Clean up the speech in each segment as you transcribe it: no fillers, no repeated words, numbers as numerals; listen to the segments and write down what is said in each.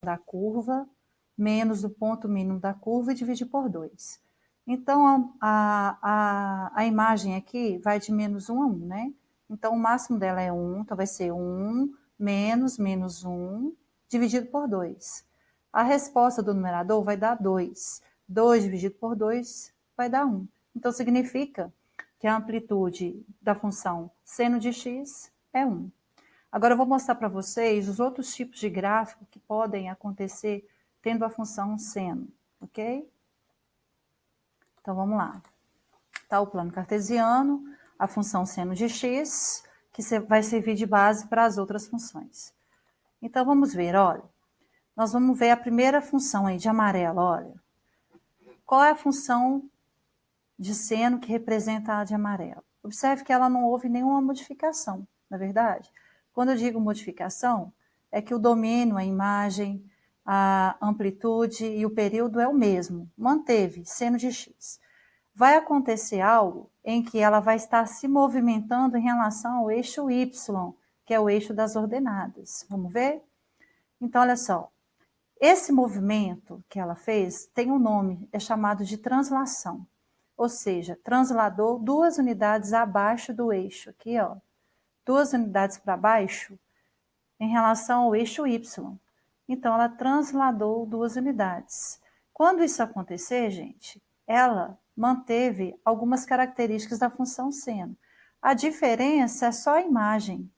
da curva, menos o ponto mínimo da curva e dividir por 2. Então, a imagem aqui vai de menos 1 a 1, né? Então, o máximo dela é 1, então vai ser 1 menos 1 dividido por 2. A resposta do numerador vai dar 2. 2 dividido por 2 vai dar 1. Então, significa que a amplitude da função seno de x é 1. Agora, eu vou mostrar para vocês os outros tipos de gráfico que podem acontecer tendo a função seno, ok? Então, vamos lá. Está o plano cartesiano, a função seno de x, que vai servir de base para as outras funções. Então, vamos ver, olha. Nós vamos ver a primeira função aí de amarelo, olha. Qual é a função de seno que representa a de amarelo? Observe que ela não houve nenhuma modificação, na verdade. Quando eu digo modificação, é que o domínio, a imagem, a amplitude e o período é o mesmo. Manteve, seno de x. Vai acontecer algo em que ela vai estar se movimentando em relação ao eixo y, que é o eixo das ordenadas. Vamos ver? Então, olha só. Esse movimento que ela fez tem um nome, é chamado de translação. Ou seja, transladou 2 unidades abaixo do eixo, aqui, ó. 2 unidades para baixo em relação ao eixo y. Então, ela transladou 2 unidades. Quando isso acontecer, gente, ela manteve algumas características da função seno. A diferença é só a imagem,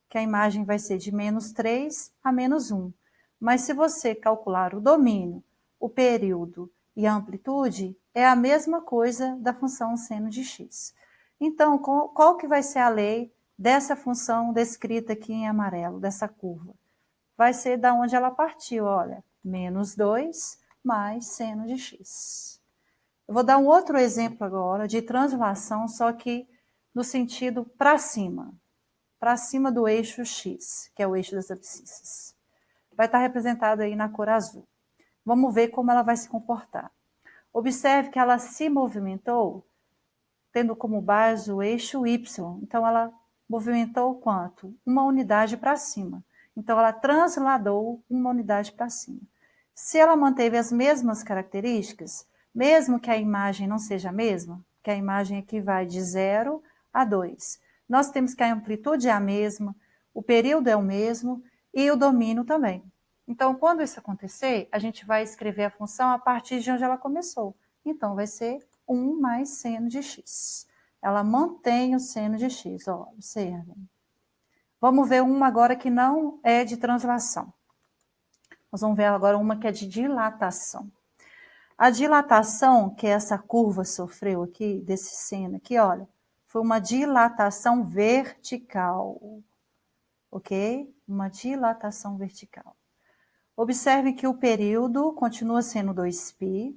que a imagem vai ser de menos 3 a menos 1. Mas se você calcular o domínio, o período e a amplitude, é a mesma coisa da função seno de x. Então, qual que vai ser a lei dessa função descrita aqui em amarelo, dessa curva? Vai ser da onde ela partiu, olha, menos 2 mais seno de x. Eu vou dar um outro exemplo agora de translação, só que no sentido para cima do eixo x, que é o eixo das abscissas. Vai estar representado aí na cor azul. Vamos ver como ela vai se comportar. Observe que ela se movimentou tendo como base o eixo y. Então, ela movimentou quanto? Uma unidade para cima. Então, ela transladou uma unidade para cima. Se ela manteve as mesmas características, mesmo que a imagem não seja a mesma, que a imagem aqui vai de 0 a 2, nós temos que a amplitude é a mesma, o período é o mesmo e o domínio também. Então, quando isso acontecer, a gente vai escrever a função a partir de onde ela começou. Então, vai ser 1 mais seno de x. Ela mantém o seno de x, ó, observem. Vamos ver uma agora que não é de translação. Nós vamos ver agora uma que é de dilatação. A dilatação que essa curva sofreu aqui, desse seno aqui, olha, foi uma dilatação vertical, ok? Uma dilatação vertical. Observe que o período continua sendo 2π.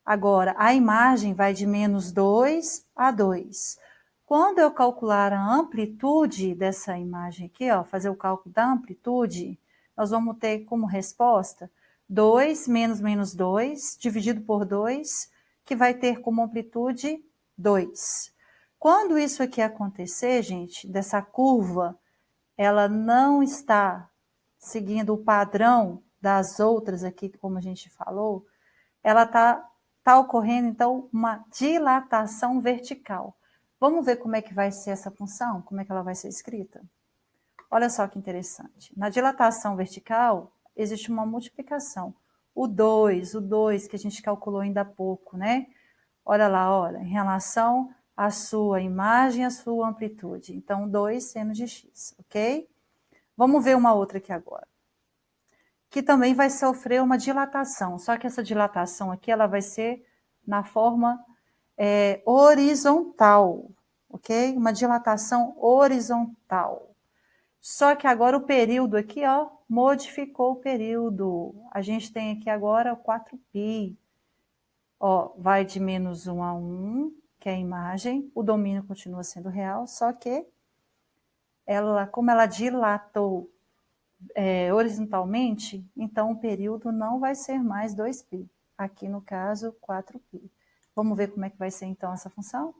Agora, a imagem vai de menos 2 a 2. Quando eu calcular a amplitude dessa imagem aqui, ó, fazer o cálculo da amplitude, nós vamos ter como resposta 2 menos menos 2, dividido por 2, que vai ter como amplitude 2. Quando isso aqui acontecer, gente, dessa curva, ela não está seguindo o padrão das outras aqui, como a gente falou, ela está ocorrendo, então, uma dilatação vertical. Vamos ver como é que vai ser essa função? Como é que ela vai ser escrita? Olha só que interessante. Na dilatação vertical, existe uma multiplicação. O 2 que a gente calculou ainda há pouco, né? Olha lá, olha, em relação à sua imagem, à sua amplitude. Então, 2 seno de x, ok? Vamos ver uma outra aqui agora. Que também vai sofrer uma dilatação, só que essa dilatação aqui, ela vai ser na forma horizontal, ok? Uma dilatação horizontal. Só que agora o período aqui, ó, modificou o período. A gente tem aqui agora o 4π. Ó, vai de menos 1 a 1, que é a imagem, o domínio continua sendo real, só que ela, como ela dilatou horizontalmente, então o período não vai ser mais 2π. Aqui no caso, 4π. Vamos ver como é que vai ser então essa função?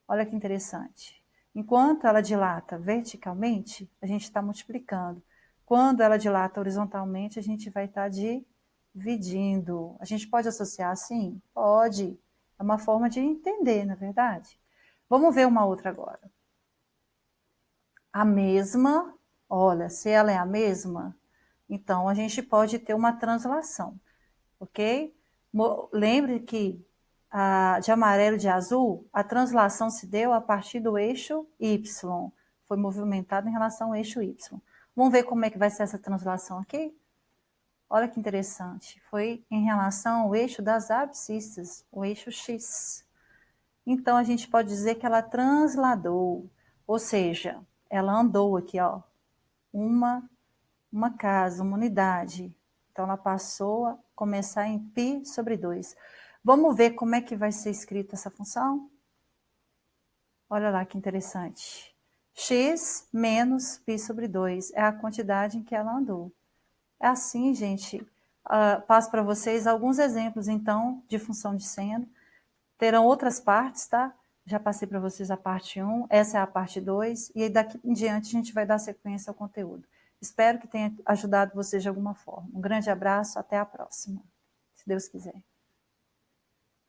Olha que interessante. Enquanto ela dilata verticalmente, a gente está multiplicando. Quando ela dilata horizontalmente, a gente vai estar dividindo. A gente pode associar assim? Pode. É uma forma de entender, na verdade. Vamos ver uma outra agora. A mesma, olha, se ela é a mesma, então a gente pode ter uma translação, ok? Lembre que de amarelo e de azul, a translação se deu a partir do eixo Y. Foi movimentado em relação ao eixo Y. Vamos ver como é que vai ser essa translação aqui? Olha que interessante. Foi em relação ao eixo das abscissas, o eixo X. Então, a gente pode dizer que ela transladou, ou seja, ela andou aqui, ó, uma casa, uma unidade. Então, ela passou a começar em π/2. Vamos ver como é que vai ser escrita essa função? Olha lá que interessante. X menos π/2 é a quantidade em que ela andou. É assim, gente. Passo para vocês alguns exemplos, então, de função de seno. Terão outras partes, tá? Já passei para vocês a parte 1, essa é a parte 2, e daqui em diante a gente vai dar sequência ao conteúdo. Espero que tenha ajudado vocês de alguma forma. Um grande abraço, até a próxima, se Deus quiser.